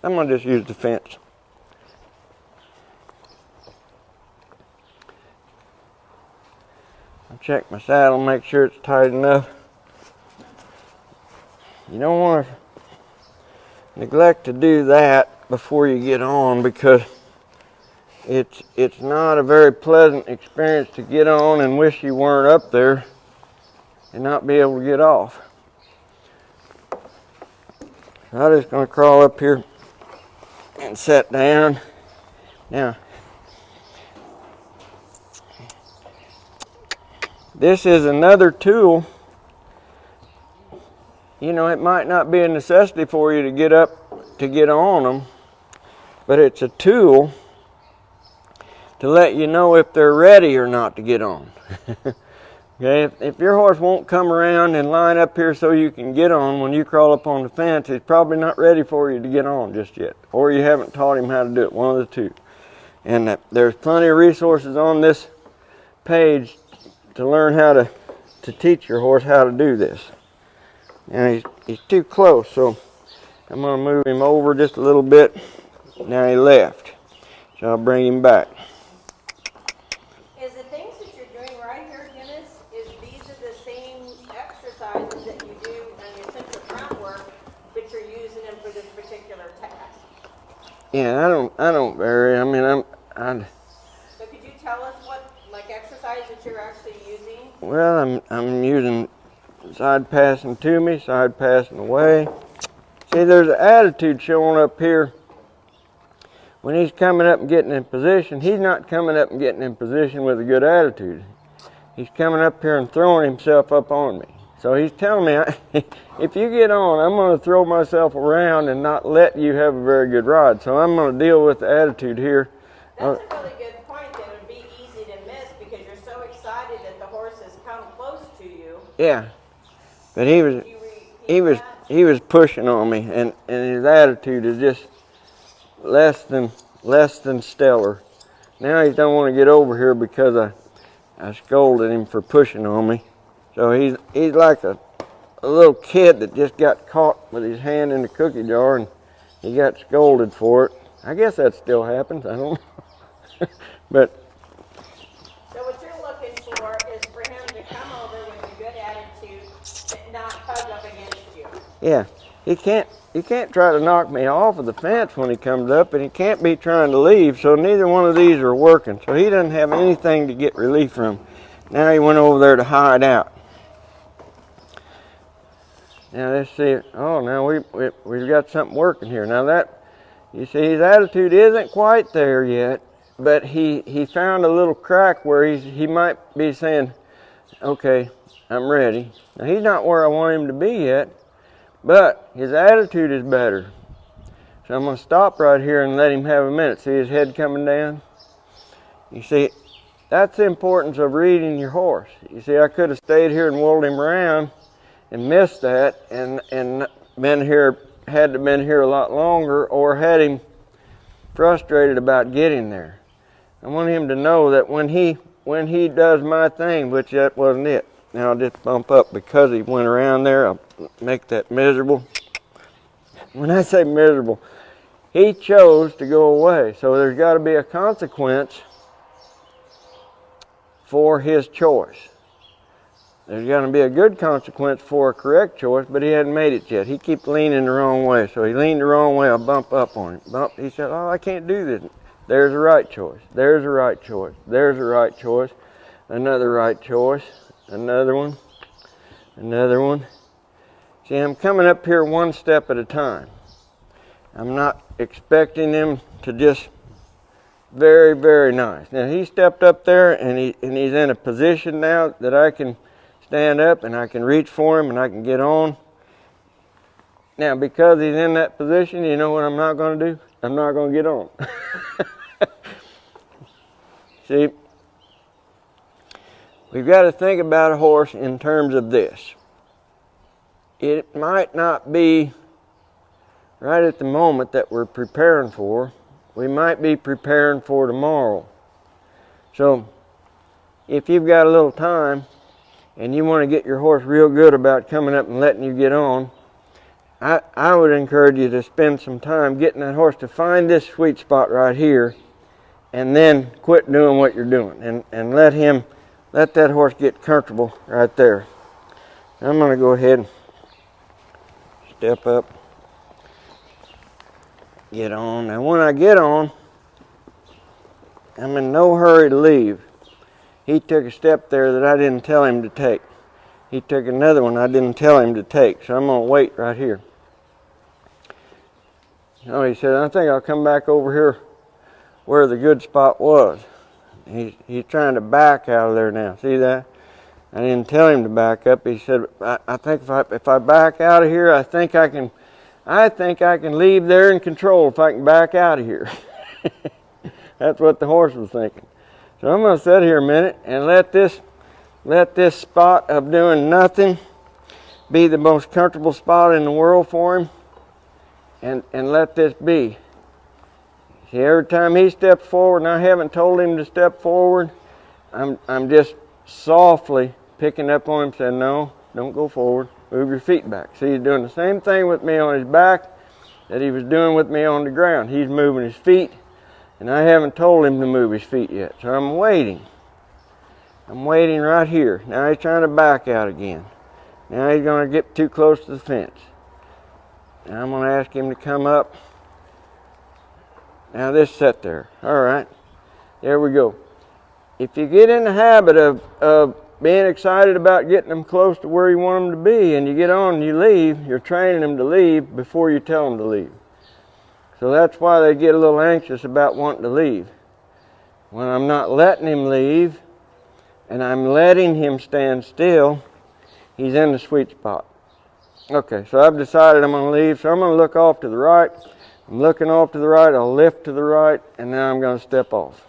I'm going to just use the fence. I'll check my saddle, make sure it's tight enough. You don't want to neglect to do that before you get on, because it's not a very pleasant experience to get on and wish you weren't up there and not be able to get off. So I'm just going to crawl up here and sit down. Now, this is another tool. You know, it might not be a necessity for you to get up to get on them, but it's a tool to let you know if they're ready or not to get on. Okay, if your horse won't come around and line up here so you can get on when you crawl up on the fence, he's probably not ready for you to get on just yet, or you haven't taught him how to do it, one of the two. And there's plenty of resources on this page to learn how to teach your horse how to do this. Now he's too close, so I'm going to move him over just a little bit. Now he left, so I'll bring him back. Is the things that you're doing right here, Dennis, is these are the same exercises that you do on your simple groundwork, but you're using them for this particular task? Yeah, I don't vary. I mean, So could you tell us what exercise that you're actually using? Well, I'm using side passing to me, side passing away. See, there's an attitude showing up here. When he's coming up and getting in position, he's not coming up and getting in position with a good attitude. He's coming up here and throwing himself up on me. So he's telling me, if you get on, I'm going to throw myself around and not let you have a very good ride. So I'm going to deal with the attitude here. That's a really good point. That it would be easy to miss because you're so excited that the horse has come close to you. Yeah. But he was pushing on me, and his attitude is just less than stellar. Now he don't want to get over here because I scolded him for pushing on me. So he's like a little kid that just got caught with his hand in the cookie jar and he got scolded for it. I guess that still happens. I don't know. But so what you're looking for is for him to come over with a good attitude and not hug up against you. Yeah, he can't try to knock me off of the fence when he comes up, and he can't be trying to leave, so neither one of these are working. So he doesn't have anything to get relief from. Now he went over there to hide out. Now let's see. Oh, now we've got something working here. Now that, you see, his attitude isn't quite there yet, but he found a little crack where he might be saying, okay, I'm ready. Now he's not where I want him to be yet, but his attitude is better. So I'm going to stop right here and let him have a minute. See his head coming down? You see, that's the importance of reading your horse. You see, I could have stayed here and whirled him around and missed that and been here, had to have been here a lot longer, or had him frustrated about getting there. I want him to know that when he does my thing, which that wasn't it. Now I'll just bump up because he went around there. I'll make that miserable. When I say miserable, he chose to go away. So there's got to be a consequence for his choice. There's going to be a good consequence for a correct choice, but he hadn't made it yet. He keeps leaning the wrong way. So he leaned the wrong way. I'll bump up on him. Bump. He said, oh, I can't do this. There's a right choice. There's a right choice. There's a right choice. Another right choice. Another one. Another one. See, I'm coming up here one step at a time. I'm not expecting him to just very, very nice. Now he stepped up there and he's in a position now that I can stand up and I can reach for him and I can get on. Now because he's in that position, you know what I'm not going to do? I'm not going to get on. See, we've got to think about a horse in terms of this. It might not be right at the moment that we're preparing for. We might be preparing for tomorrow. So if you've got a little time and you want to get your horse real good about coming up and letting you get on, I would encourage you to spend some time getting that horse to find this sweet spot right here, and then quit doing what you're doing, and let that horse get comfortable right there. I'm going to go ahead and step up, get on. Now when I get on, I'm in no hurry to leave. He took a step there that I didn't tell him to take. He took another one I didn't tell him to take, so I'm going to wait right here. Oh, he said, I think I'll come back over here where the good spot was. He's trying to back out of there now. See that? I didn't tell him to back up. He said, I think if I back out of here, I think I can leave there in control if I can back out of here. That's what the horse was thinking. So I'm going to sit here a minute and let this spot of doing nothing be the most comfortable spot in the world for him, and let this be. See, every time he steps forward, and I haven't told him to step forward, I'm just softly picking up on him, saying, no, don't go forward, move your feet back. See, he's doing the same thing with me on his back that he was doing with me on the ground. He's moving his feet, and I haven't told him to move his feet yet, so I'm waiting. I'm waiting right here. Now he's trying to back out again. Now he's going to get too close to the fence. Now I'm going to ask him to come up. Now this set there. All right. There we go. If you get in the habit of being excited about getting them close to where you want them to be, and you get on and you leave, you're training them to leave before you tell them to leave. So that's why they get a little anxious about wanting to leave. When I'm not letting him leave, and I'm letting him stand still, he's in the sweet spot. Okay, so I've decided I'm going to leave, so I'm going to look off to the right. I'm looking off to the right, I'll lift to the right, and now I'm going to step off.